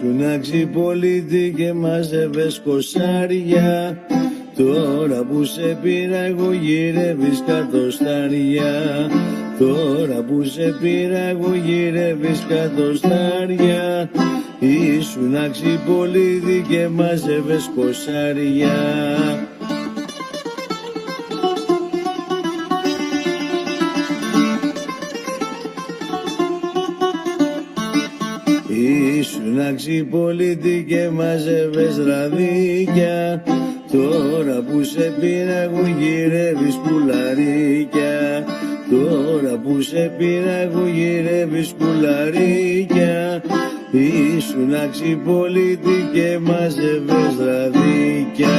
Ήσουν αξιπολίτη και μάζευες κοσάρια. Τώρα που σε πήρα εγώ γυρεύεις κατοστάρια. Τώρα που σε πήρα εγώ γυρεύεις κατοστάρια. Ήσουν αξιπολίτη και μάζευες κοσάρια. Ήσουν αξιπολίτη και μάζευες ραδίκια. Τώρα που σε πήρα εγώ γυρεύεις πουλαρίκια. Τώρα που σε πήρα εγώ γυρεύεις πουλαρίκια. Ήσουν αξιπολίτη και μάζευες ραδίκια.